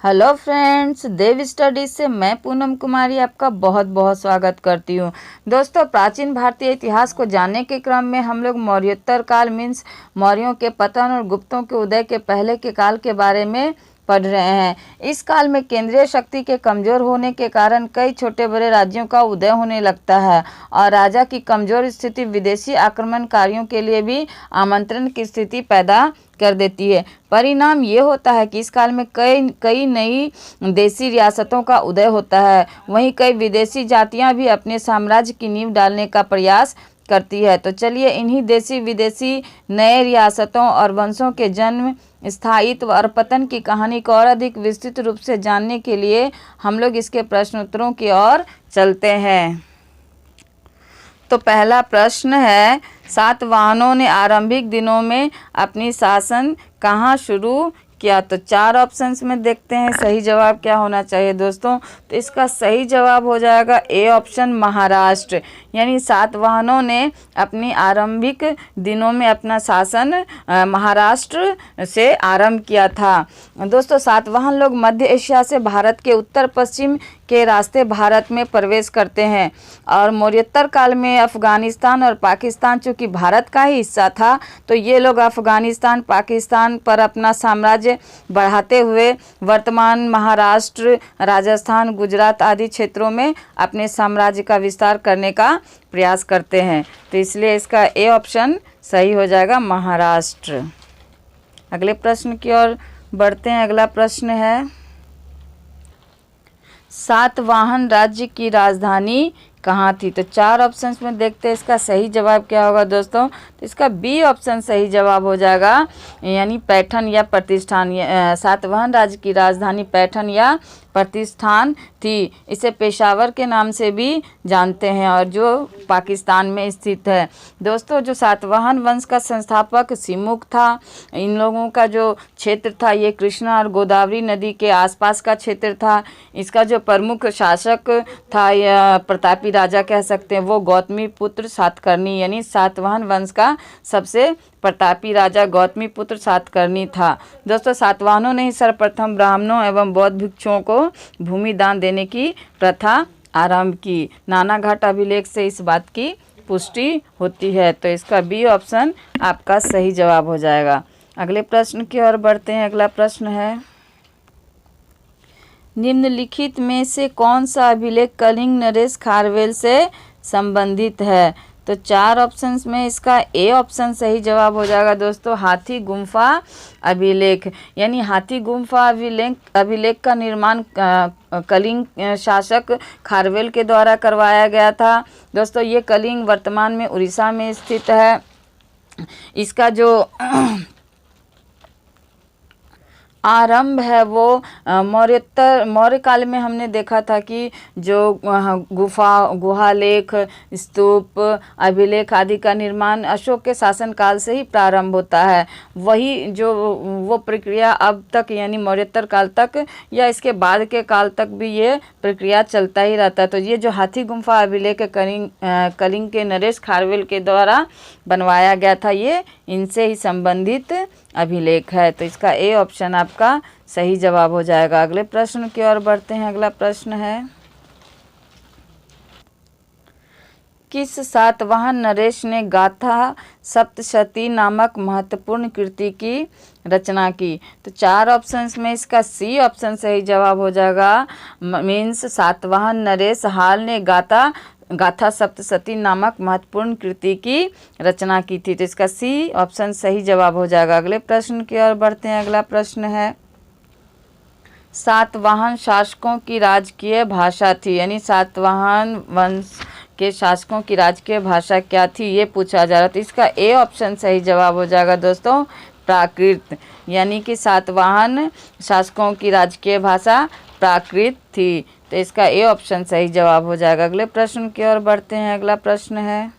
Hello friends, देव studies से मैं पूनम कुमारी आपका बहुत बहुत स्वागत करती हूँ। दोस्तों, प्राचीन भारतीय इतिहास को जानने के क्रम में हम लोग मौर्योत्तर काल मीन्स मौर्यों के पतन और गुप्तों के उदय के पहले के काल के बारे में पढ़ रहे हैं। इस काल में केंद्रीय शक्ति के कमज़ोर होने के कारण कई छोटे बड़े राज्यों का उदय होने लगता है और राजा की कमज़ोर स्थिति विदेशी आक्रमणकारियों के लिए भी आमंत्रण की स्थिति पैदा कर देती है। परिणाम ये होता है कि इस काल में कई नई देशी रियासतों का उदय होता है। वहीं कई विदेशी जातियां भी अपने साम्राज्य की नींव डालने का प्रयास करती है। तो चलिए इन्हीं देशी विदेशी नए रियासतों और वंशों के जन्म, स्थायित्व और पतन की कहानी को और अधिक विस्तृत रूप से जानने के लिए हम लोग इसके प्रश्नोत्तरों की ओर चलते हैं। तो पहला प्रश्न है, सातवाहनों ने आरंभिक दिनों में अपनी शासन कहाँ शुरू किया? तो 4 ऑप्शंस में देखते हैं सही जवाब क्या होना चाहिए दोस्तों। तो इसका सही जवाब हो जाएगा ए ऑप्शन, महाराष्ट्र। यानी सातवाहनों ने अपनी आरंभिक दिनों में अपना शासन महाराष्ट्र से आरंभ किया था। दोस्तों, सातवाहन लोग मध्य एशिया से भारत के उत्तर पश्चिम के रास्ते भारत में प्रवेश करते हैं और मौर्योत्तर काल में अफगानिस्तान और पाकिस्तान चूँकि भारत का ही हिस्सा था, तो ये लोग अफगानिस्तान पाकिस्तान पर अपना साम्राज्य बढ़ाते हुए वर्तमान महाराष्ट्र, राजस्थान, गुजरात आदि क्षेत्रों में अपने साम्राज्य का विस्तार करने का प्रयास करते हैं। तो इसलिए इसका ए ऑप्शन सही हो जाएगा, महाराष्ट्र। अगले प्रश्न की ओर बढ़ते हैं। अगला प्रश्न है, सातवाहन राज्य की राजधानी कहाँ थी? तो 4 ऑप्शंस में देखते हैं इसका सही जवाब क्या होगा दोस्तों। तो इसका बी ऑप्शन सही जवाब हो जाएगा, यानी पैठन या प्रतिष्ठान। सातवाहन राज्य की राजधानी पैठन या प्रतिष्ठान थी। इसे पेशावर के नाम से भी जानते हैं और जो पाकिस्तान में स्थित है। दोस्तों, जो सातवाहन वंश का संस्थापक सिमुक था, इन लोगों का जो क्षेत्र था ये कृष्णा और गोदावरी नदी के आसपास का क्षेत्र था। इसका जो प्रमुख शासक था या प्रतापी राजा कह सकते हैं, वो गौतमी पुत्र सातकर्णी, यानी सातवाहन वंश का सबसे प्रतापी राजा गौतमी पुत्र सातकर्णी था। दोस्तों, सातवाहनों ने ही सर्वप्रथम ब्राह्मणों एवं बौद्ध भिक्षुओं को भूमि दान देने की प्रथा आरंभ की। नानाघाट अभिलेख से इस बात की पुष्टि होती है। तो इसका बी ऑप्शन आपका सही जवाब हो जाएगा। अगले प्रश्न की ओर बढ़ते हैं। अगला प्रश्न है, निम्नलिखित में से कौन सा अभिलेख कलिंग नरेश खारवेल से संबंधित है? तो 4 ऑप्शंस में इसका ए ऑप्शन सही जवाब हो जाएगा दोस्तों, हाथी गुम्फा अभिलेख। यानी हाथी गुम्फा अभिलेख का निर्माण कलिंग शासक खारवेल के द्वारा करवाया गया था। दोस्तों, ये कलिंग वर्तमान में उड़ीसा में स्थित है। इसका जो आरंभ है वो मौर्य काल में हमने देखा था कि जो गुहालेख, स्तूप, अभिलेख आदि का निर्माण अशोक के शासनकाल से ही प्रारंभ होता है। वही जो वो प्रक्रिया अब तक यानी मौर्योत्तर काल तक या इसके बाद के काल तक भी ये प्रक्रिया चलता ही रहता है। तो ये जो हाथी गुम्फा अभिलेख कलिंग के नरेश खारवेल के द्वारा बनवाया गया था, ये इनसे ही संबंधित अभिलेख है। तो इसका ए ऑप्शन आपका सही जवाब हो जाएगा। अगले प्रश्न की ओर बढ़ते हैं। अगला प्रश्न है, किस सातवाहन नरेश ने गाथा सप्तशती नामक महत्वपूर्ण कृति की रचना की? तो 4 ऑप्शंस में इसका सी ऑप्शन सही जवाब हो जाएगा, मीन्स सातवाहन नरेश हाल ने गाथा सप्तशती नामक महत्वपूर्ण कृति की रचना की थी। तो इसका सी ऑप्शन सही जवाब हो जाएगा। अगले प्रश्न की ओर बढ़ते हैं। अगला प्रश्न है, सातवाहन शासकों की राजकीय भाषा थी, यानी सातवाहन वंश के शासकों की राजकीय भाषा क्या थी, ये पूछा जा रहा था। इसका ए ऑप्शन सही जवाब हो जाएगा दोस्तों, प्राकृत। यानी कि सातवाहन शासकों की राजकीय भाषा प्राकृत थी। तो इसका ए ऑप्शन सही जवाब हो जाएगा। अगले प्रश्न की ओर बढ़ते हैं। अगला प्रश्न है,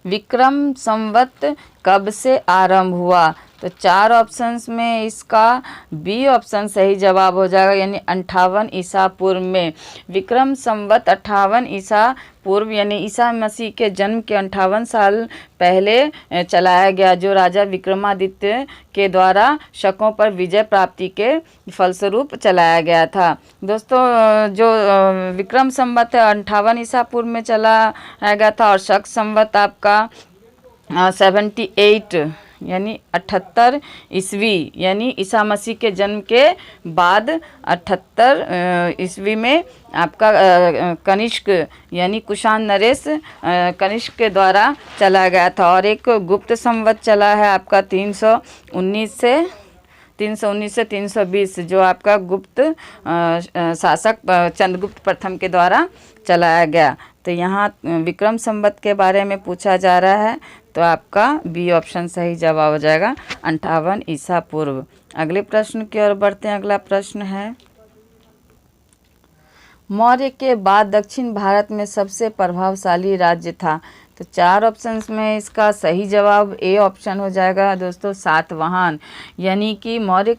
विक्रम संवत कब से आरंभ हुआ? तो 4 ऑप्शंस में इसका बी ऑप्शन सही जवाब हो जाएगा, यानी 58 ईसा पूर्व में। विक्रम संवत 58 ईसा पूर्व यानी ईसा मसीह के जन्म के 58 साल पहले चलाया गया, जो राजा विक्रमादित्य के द्वारा शकों पर विजय प्राप्ति के फलस्वरूप चलाया गया था। दोस्तों जो विक्रम संवत 58 ईसा पूर्व में चलाया गया था, और शक संवत आपका 78 यानी 78 ईस्वी यानी ईसा मसीह के जन्म के बाद 78 ईस्वी में आपका कनिष्क यानी कुषाण नरेश कनिष्क के द्वारा चला गया था। और एक गुप्त संवत चला है आपका 319 से 320, जो आपका गुप्त शासक चंद्रगुप्त प्रथम के द्वारा चलाया गया। तो यहाँ विक्रम संवत के बारे में पूछा जा रहा है, तो आपका बी ऑप्शन सही जवाब हो जाएगा, 58 ईसा पूर्व। अगले प्रश्न की ओर बढ़ते हैं। अगला प्रश्न है, मौर्य के बाद दक्षिण भारत में सबसे प्रभावशाली राज्य था। तो 4 ऑप्शंस में इसका सही जवाब ए ऑप्शन हो जाएगा दोस्तों, सातवाहन। यानी कि मौर्य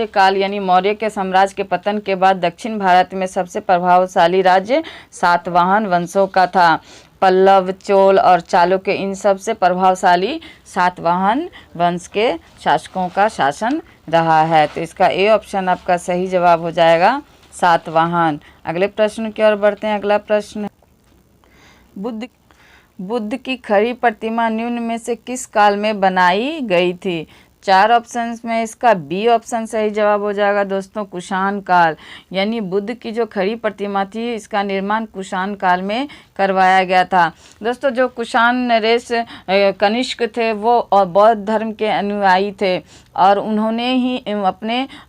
काल यानी मौर्य के साम्राज्य के पतन के बाद दक्षिण भारत में सबसे प्रभावशाली राज्य सातवाहन वंशों का था। पल्लव, चोल और चालुक्य, इन सब से प्रभावशाली सातवाहन वंश के शासकों का शासन रहा है। तो इसका ए ऑप्शन आपका सही जवाब हो जाएगा, सातवाहन। अगले प्रश्न की ओर बढ़ते हैं। अगला प्रश्न, बुद्ध की खड़ी प्रतिमा निम्न में से किस काल में बनाई गई थी। 4 ऑप्शंस में इसका बी ऑप्शन सही जवाब हो जाएगा दोस्तों, कुषाण काल। यानी बुद्ध की जो खड़ी प्रतिमा थी, इसका निर्माण कुषाण काल में करवाया गया था। दोस्तों जो कुषाण नरेश कनिष्क थे वो बौद्ध धर्म के अनुयायी थे, और उन्होंने ही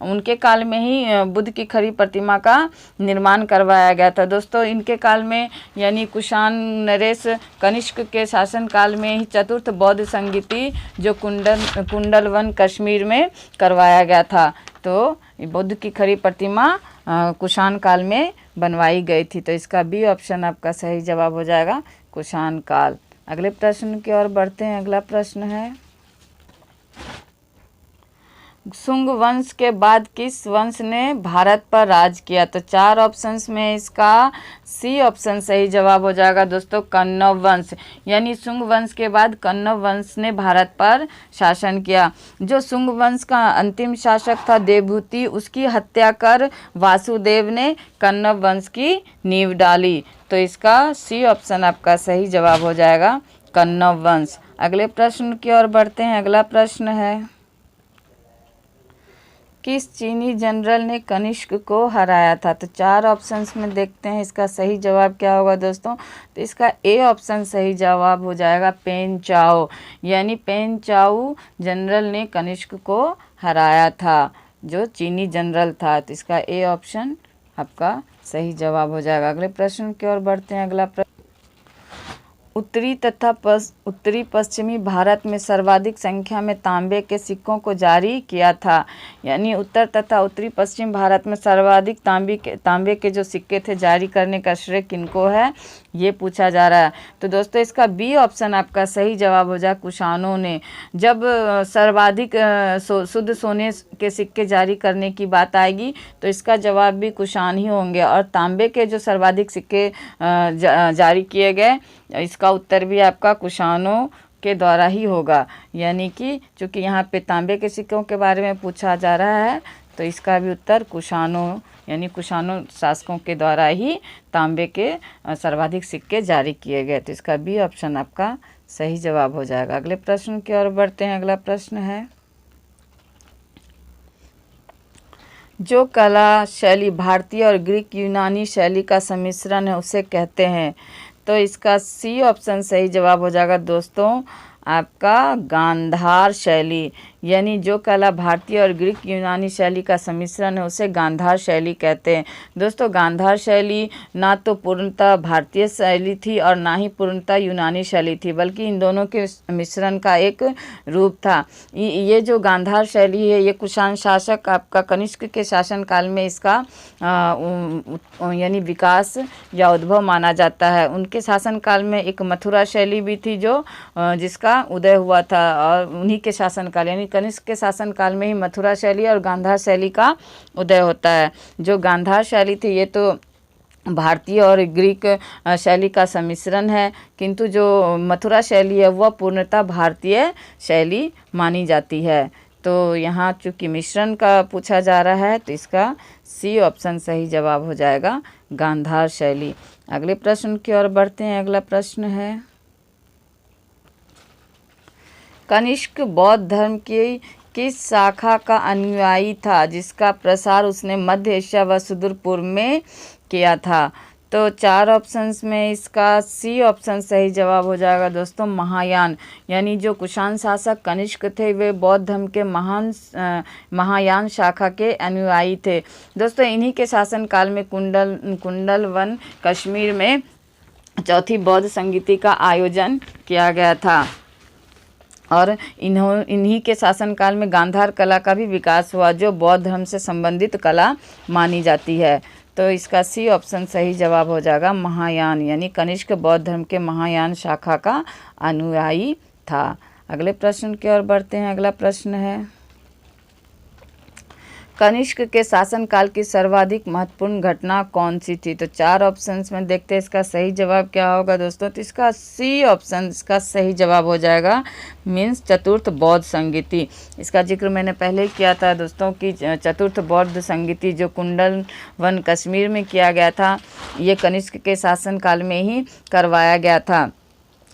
उनके काल में ही बुद्ध की खड़ी प्रतिमा का निर्माण करवाया गया था। दोस्तों इनके काल में यानी कुषाण नरेश कनिष्क के शासन काल में ही चतुर्थ बौद्ध संगीति जो कुंडलवन कश्मीर में करवाया गया था। तो बुद्ध की खड़ी प्रतिमा कुषाण काल में बनवाई गई थी। तो इसका बी ऑप्शन आपका सही जवाब हो जाएगा, कुषाण काल। अगले प्रश्न की ओर बढ़ते हैं। अगला प्रश्न है, शुंग वंश के बाद किस वंश ने भारत पर राज किया। तो 4 ऑप्शंस में इसका सी ऑप्शन सही जवाब हो जाएगा दोस्तों, कण्व वंश। यानी शुंग वंश के बाद कण्व वंश ने भारत पर शासन किया। जो शुंग वंश का अंतिम शासक था देवभूति, उसकी हत्या कर वासुदेव ने कण्व वंश की नींव डाली। तो इसका सी ऑप्शन आपका सही जवाब हो जाएगा, कण्व वंश। अगले प्रश्न की ओर बढ़ते हैं। अगला प्रश्न है, किस चीनी जनरल ने कनिष्क को हराया था। तो 4 ऑप्शंस में देखते हैं इसका सही जवाब क्या होगा दोस्तों। तो इसका ए ऑप्शन सही जवाब हो जाएगा, पेन चाओ। यानी पेन चाओ जनरल ने कनिष्क को हराया था, जो चीनी जनरल था। तो इसका ए ऑप्शन आपका सही जवाब हो जाएगा। अगले प्रश्न की ओर बढ़ते हैं। अगला प्रश्न, उत्तरी तथा उत्तरी पश्चिमी भारत में सर्वाधिक संख्या में तांबे के सिक्कों को जारी किया था। यानी उत्तर तथा उत्तरी पश्चिम भारत में सर्वाधिक तांबे के जो सिक्के थे जारी करने का श्रेय किनको है, ये पूछा जा रहा है। तो दोस्तों इसका बी ऑप्शन आपका सही जवाब हो जाए, कुषाणों ने। जब सर्वाधिक शुद्ध सोने के सिक्के जारी करने की बात आएगी तो इसका जवाब भी कुषाण ही होंगे। और तांबे के जो सर्वाधिक सिक्के जारी किए गए, इसका उत्तर भी आपका कुषाणों के द्वारा ही होगा। यानी कि चूँकि यहाँ पे तांबे के सिक्कों के बारे में पूछा जा रहा है, तो इसका भी उत्तर कुषाणों यानी कुषाणों शासकों के द्वारा ही तांबे के सर्वाधिक सिक्के जारी किए गए। तो इसका बी ऑप्शन आपका सही जवाब हो जाएगा। अगले प्रश्न की ओर बढ़ते हैं। अगला प्रश्न है, जो कला शैली भारतीय और ग्रीक यूनानी शैली का सम्मिश्रण है उसे कहते हैं। तो इसका सी ऑप्शन सही जवाब हो जाएगा दोस्तों, आपका गांधार शैली। यानी जो कला भारतीय और ग्रीक यूनानी शैली का सम्मिश्रण है उसे गांधार शैली कहते हैं। दोस्तों गांधार शैली ना तो पूर्णतः भारतीय शैली थी और ना ही पूर्णतः यूनानी शैली थी, बल्कि इन दोनों के मिश्रण का एक रूप था। ये जो गांधार शैली है, ये कुषाण शासक आपका कनिष्क के शासनकाल में इसका यानी विकास या उद्भव माना जाता है। उनके शासनकाल में एक मथुरा शैली भी थी जो जिसका उदय हुआ था, और उन्हीं के शासनकाल यानी यानी कनिष्क के शासनकाल में ही मथुरा शैली और गांधार शैली का उदय होता है। जो गांधार शैली थी ये तो भारतीय और ग्रीक शैली का सम्मिश्रण है, किंतु जो मथुरा शैली है वह पूर्णतः भारतीय शैली मानी जाती है। तो यहाँ चूँकि मिश्रण का पूछा जा रहा है तो इसका सी ऑप्शन सही जवाब हो जाएगा, गांधार शैली। अगले प्रश्न की ओर बढ़ते हैं। अगला प्रश्न है, कनिष्क बौद्ध धर्म की किस शाखा का अनुयायी था जिसका प्रसार उसने मध्य एशिया व सुदूर पूर्व में किया था? तो 4 ऑप्शंस में इसका सी ऑप्शन सही जवाब हो जाएगा दोस्तों, महायान। यानी जो कुषाण शासक कनिष्क थे वे बौद्ध धर्म के महायान शाखा के अनुयायी थे। दोस्तों इन्हीं के शासनकाल में कुंडल वन कश्मीर में चौथी बौद्ध संगीति का आयोजन किया गया था और इन्हीं के शासनकाल में गांधार कला का भी विकास हुआ जो बौद्ध धर्म से संबंधित कला मानी जाती है। तो इसका सी ऑप्शन सही जवाब हो जाएगा, महायान। यानी कनिष्क बौद्ध धर्म के महायान शाखा का अनुयायी था। अगले प्रश्न की ओर बढ़ते हैं। अगला प्रश्न है, कनिष्क के शासनकाल की सर्वाधिक महत्वपूर्ण घटना कौन सी थी? तो 4 ऑप्शंस में देखते हैं इसका सही जवाब क्या होगा दोस्तों। तो इसका सी ऑप्शन इसका सही जवाब हो जाएगा, मीन्स चतुर्थ बौद्ध संगीति। इसका जिक्र मैंने पहले किया था दोस्तों कि चतुर्थ बौद्ध संगीति जो कुंडल वन कश्मीर में किया गया था ये कनिष्क के शासनकाल में ही करवाया गया था।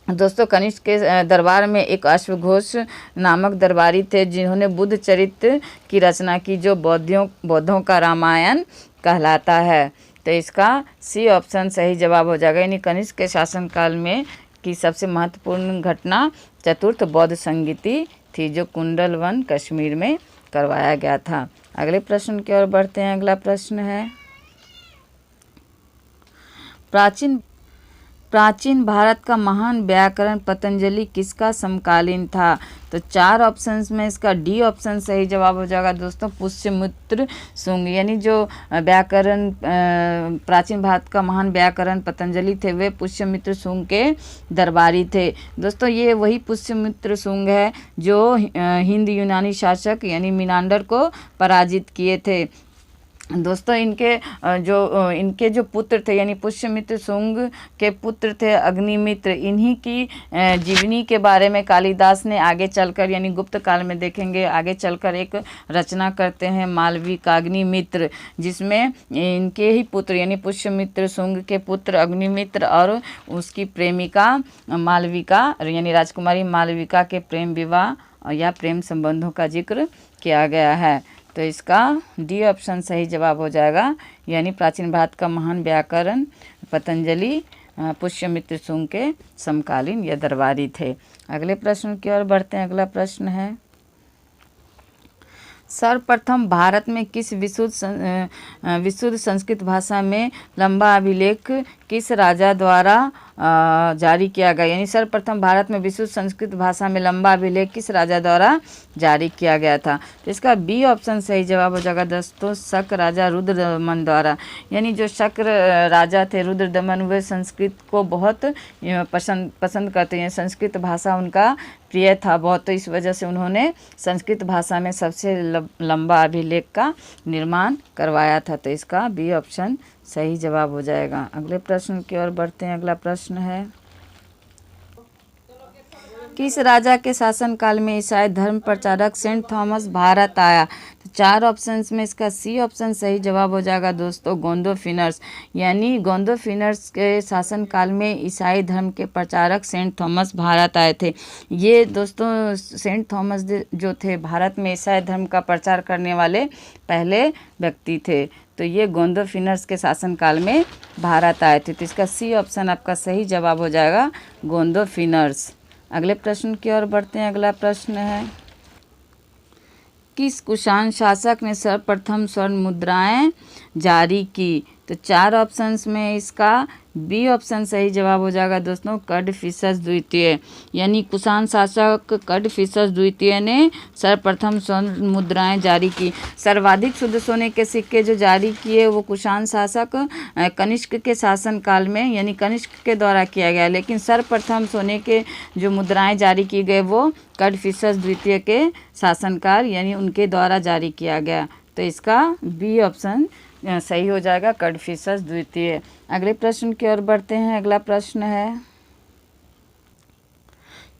दोस्तों कनिष्क के दरबार में एक अश्वघोष नामक दरबारी थे जिन्होंने बुद्ध चरित्र की रचना की जो बौद्धों का रामायण कहलाता है। तो इसका सी ऑप्शन सही जवाब हो जाएगा। यानी कनिष्क के शासनकाल में की सबसे महत्वपूर्ण घटना चतुर्थ बौद्ध संगीति थी जो कुंडल वन कश्मीर में करवाया गया था। अगले प्रश्न की ओर बढ़ते हैं। अगला प्रश्न है, प्राचीन भारत का महान व्याकरण पतंजलि किसका समकालीन था? तो 4 ऑप्शंस में इसका डी ऑप्शन सही जवाब हो जाएगा दोस्तों, पुष्यमित्र शुंग। यानी जो व्याकरण प्राचीन भारत का महान व्याकरण पतंजलि थे वे पुष्यमित्र शुंग के दरबारी थे। दोस्तों ये वही पुष्यमित्र शुंग है जो हिंद यूनानी शासक यानी मिनांडर को पराजित किए थे। दोस्तों इनके जो पुत्र थे यानी पुष्यमित्र शुंग के पुत्र थे अग्निमित्र। इन्हीं की जीवनी के बारे में कालिदास ने आगे चलकर यानी गुप्त काल में देखेंगे आगे चलकर एक रचना करते हैं मालविकाग्निमित्र, जिसमें इनके ही पुत्र यानी पुष्यमित्र शुंग के पुत्र अग्निमित्र और उसकी प्रेमिका मालविका यानी राजकुमारी मालविका के प्रेम विवाह या प्रेम संबंधों का जिक्र किया गया है। तो इसका डी ऑप्शन सही जवाब हो जाएगा। यानी प्राचीन भारत का महान व्याकरण पतंजलि पुष्यमित्र शुंग के समकालीन या दरबारी थे। अगले प्रश्न की ओर बढ़ते हैं। अगला प्रश्न है, सर्वप्रथम भारत में किस विशुद्ध संस्कृत भाषा में लंबा अभिलेख किस राजा द्वारा जारी किया गया? यानी सर्वप्रथम भारत में विशुद्ध संस्कृत भाषा में लंबा अभिलेख किस राजा द्वारा जारी किया गया था? तो इसका बी ऑप्शन सही जवाब हो जाएगा दोस्तों, शक राजा रुद्रदमन द्वारा। यानी जो शक राजा थे रुद्रदमन वे संस्कृत को बहुत पसंद करते हैं, संस्कृत भाषा उनका प्रिय था बहुत, तो इस वजह से उन्होंने संस्कृत भाषा में सबसे लंबा अभिलेख का निर्माण करवाया था। तो इसका बी ऑप्शन सही जवाब हो जाएगा। अगले प्रश्न की ओर बढ़ते हैं। अगला प्रश्न है, किस राजा के शासनकाल में ईसाई धर्म प्रचारक सेंट थॉमस भारत आया? तो 4 ऑप्शंस में इसका सी ऑप्शन सही जवाब हो जाएगा दोस्तों, गोंदोफिनर्स। यानी गोंदोफिनर्स के शासनकाल में ईसाई धर्म के प्रचारक सेंट थॉमस भारत आए थे। ये दोस्तों सेंट थॉमस जो थे भारत में ईसाई धर्म का प्रचार करने वाले पहले व्यक्ति थे। तो ये गोंदोफिनर्स के शासनकाल में भारत आए थे। तो इसका सी ऑप्शन आपका सही जवाब हो जाएगा, गोंदोफिनर्स। अगले प्रश्न की ओर बढ़ते हैं। अगला प्रश्न है, किस कुषाण शासक ने सर्वप्रथम स्वर्ण मुद्राएं जारी की? तो 4 ऑप्शंस में इसका बी ऑप्शन सही जवाब हो जाएगा दोस्तों, कड़फिसस द्वितीय। यानी कुषाण शासक कड़फिसस द्वितीय ने सर्वप्रथम स्वर्ण मुद्राएं जारी की। सर्वाधिक शुद्ध सोने के सिक्के जो जारी किए वो कुषाण शासक कनिष्क के शासनकाल में यानी कनिष्क के द्वारा किया गया, लेकिन सर्वप्रथम सोने के जो मुद्राएं जारी की गए वो कड़फिसस द्वितीय के शासनकाल यानी उनके द्वारा जारी किया गया। तो इसका बी ऑप्शन सही हो जाएगा, कड़फिसस द्वितीय। अगले प्रश्न की ओर बढ़ते हैं। अगला प्रश्न है,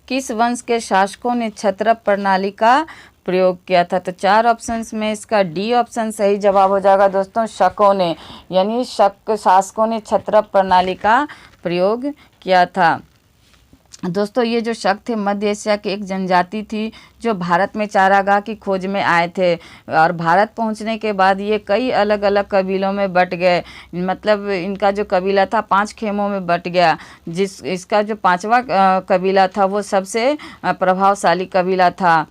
किस वंश के शासकों ने क्षत्रप प्रणाली का प्रयोग किया था? तो 4 ऑप्शंस में इसका डी ऑप्शन सही जवाब हो जाएगा दोस्तों, शकों ने। यानी शक शासकों ने क्षत्रप प्रणाली का प्रयोग किया था। दोस्तों ये जो शक थे मध्य एशिया की एक जनजाति थी जो भारत में चारागाह की खोज में आए थे, और भारत पहुंचने के बाद ये कई अलग अलग कबीलों में बट गए। मतलब इनका जो कबीला था 5 खेमों में बट गया। इसका जो 5वां कबीला था वो सबसे प्रभावशाली कबीला था,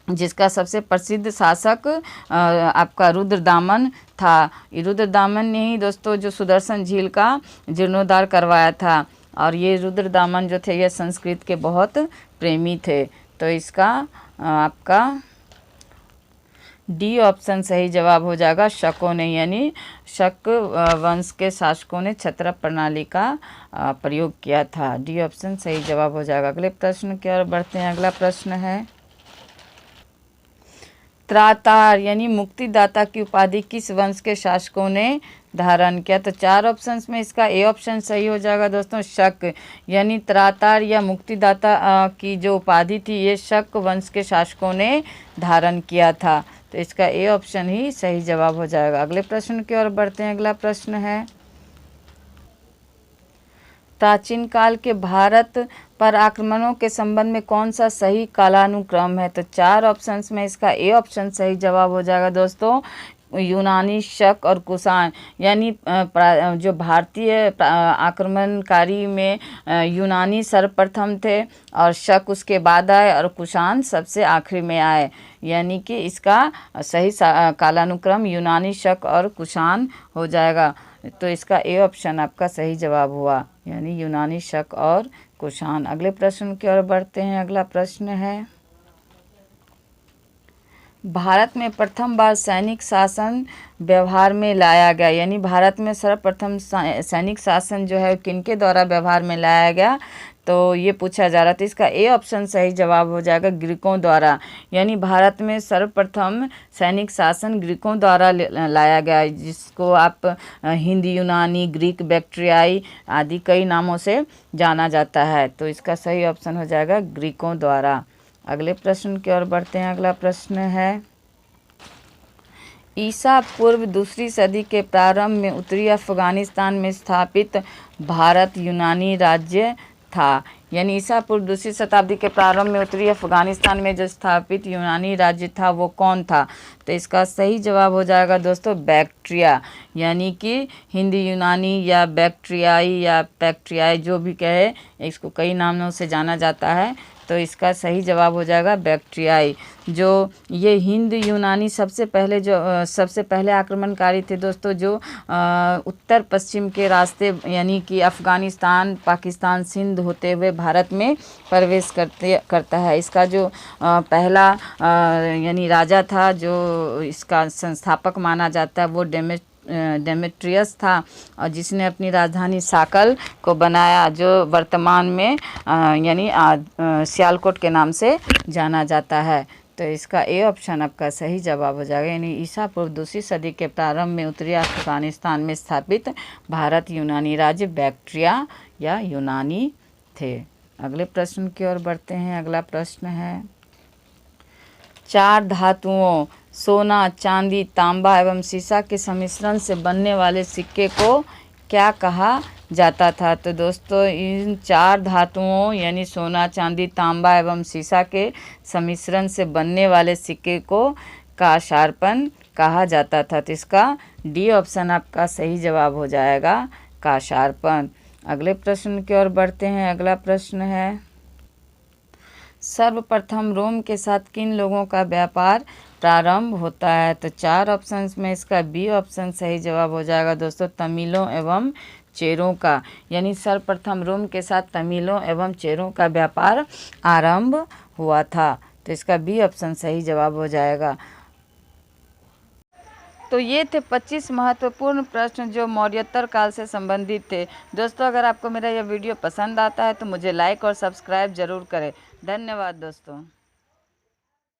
जिसका सबसे प्रसिद्ध शासक आपका रुद्रदामन था। रुद्रदामन ने ही दोस्तों जो सुदर्शन झील का जीर्णोद्धार करवाया था, और ये रुद्रदामन जो थे ये संस्कृत के बहुत प्रेमी थे। तो इसका आपका डी ऑप्शन सही जवाब हो जाएगा, शकों ने। यानी शक वंश के शासकों ने क्षत्रप प्रणाली का प्रयोग किया था। डी ऑप्शन सही जवाब हो जाएगा। अगले प्रश्न की ओर बढ़ते हैं। अगला प्रश्न है, त्रातार यानी मुक्तिदाता की उपाधि किस वंश के शासकों ने धारण किया? तो 4 ऑप्शंस में इसका ए ऑप्शन सही हो जाएगा दोस्तों, शक। यानी त्रातार या मुक्तिदाता की जो उपाधि थी ये शक वंश के शासकों ने धारण किया था। तो इसका ए ऑप्शन ही सही जवाब हो जाएगा। अगले प्रश्न की ओर बढ़ते हैं। अगला प्रश्न है, प्राचीन काल के भारत पर आक्रमणों के संबंध में कौन सा सही कालानुक्रम है? तो 4 ऑप्शंस में इसका ए ऑप्शन सही जवाब हो जाएगा दोस्तों, यूनानी, शक और कुषाण। यानी जो भारतीय आक्रमणकारी में यूनानी सर्वप्रथम थे और शक उसके बाद आए और कुषाण सबसे आखिरी में आए। यानी कि इसका सही कालानुक्रम यूनानी, शक और कुषाण हो जाएगा। तो इसका ए ऑप्शन आपका सही जवाब हुआ, यानी यूनानी, शक और कुषाण। अगले प्रश्न की ओर बढ़ते हैं। अगला प्रश्न है, भारत में प्रथम बार सैनिक शासन व्यवहार में लाया गया। यानी भारत में सर्वप्रथम सैनिक शासन जो है किनके द्वारा व्यवहार में लाया गया, तो ये पूछा जा रहा था। इसका ए ऑप्शन सही जवाब हो जाएगा, ग्रीकों द्वारा। यानी भारत में सर्वप्रथम सैनिक शासन ग्रीकों द्वारा लाया गया, जिसको आप हिंदी, यूनानी, ग्रीक, बैक्ट्रियाई आदि कई नामों से जाना जाता है। तो इसका सही ऑप्शन हो जाएगा ग्रीकों द्वारा। अगले प्रश्न की ओर बढ़ते हैं। अगला प्रश्न है, ईसा पूर्व 2री सदी के प्रारंभ में उत्तरी अफगानिस्तान में स्थापित भारत यूनानी राज्य था। यानी ईसा पूर्व 2री शताब्दी के प्रारंभ में उत्तरी अफगानिस्तान में जो स्थापित यूनानी राज्य था वो कौन था? तो इसका सही जवाब हो जाएगा दोस्तों, बैक्ट्रिया। यानी कि हिंदी यूनानी या बैक्ट्रियाई या बैक्ट्रियाई जो भी कहे, इसको कई नामों से जाना जाता है। तो इसका सही जवाब हो जाएगा बैक्ट्रियाई। जो ये हिंद यूनानी सबसे पहले आक्रमणकारी थे दोस्तों, जो उत्तर पश्चिम के रास्ते यानी कि अफ़गानिस्तान, पाकिस्तान, सिंध होते हुए भारत में प्रवेश करता है। इसका जो पहला यानी राजा था जो इसका संस्थापक माना जाता है वो डेमेट्रियस था, और जिसने अपनी राजधानी साकल को बनाया, जो वर्तमान में यानी सियालकोट के नाम से जाना जाता है। तो इसका ए ऑप्शन आपका सही जवाब हो जाएगा। यानी ईसा पूर्व 2री सदी के प्रारंभ में उत्तरी अफगानिस्तान में स्थापित भारत यूनानी राज्य बैक्ट्रिया या यूनानी थे। अगले प्रश्न की ओर बढ़ते हैं। अगला प्रश्न है, 4 धातुओं सोना, चांदी, तांबा एवं सीसा के सम्मिश्रण से बनने वाले सिक्के को क्या कहा जाता था? तो दोस्तों इन 4 धातुओं यानी सोना, चांदी, तांबा एवं सीसा के सम्मिश्रण से बनने वाले सिक्के को काशार्पण कहा जाता था। तो इसका डी ऑप्शन आपका सही जवाब हो जाएगा, काशार्पण। अगले प्रश्न की ओर बढ़ते हैं। अगला प्रश्न है, सर्वप्रथम रोम के साथ किन लोगों का व्यापार प्रारंभ होता है? तो 4 ऑप्शंस में इसका बी ऑप्शन सही जवाब हो जाएगा दोस्तों, तमिलों एवं चेरों का। यानी सर्वप्रथम रोम के साथ तमिलों एवं चेरों का व्यापार आरंभ हुआ था। तो इसका बी ऑप्शन सही जवाब हो जाएगा। तो ये थे 25 महत्वपूर्ण प्रश्न जो मौर्योत्तर काल से संबंधित थे। दोस्तों, अगर आपको मेरा यह वीडियो पसंद आता है तो मुझे लाइक और सब्सक्राइब जरूर करें। धन्यवाद दोस्तों।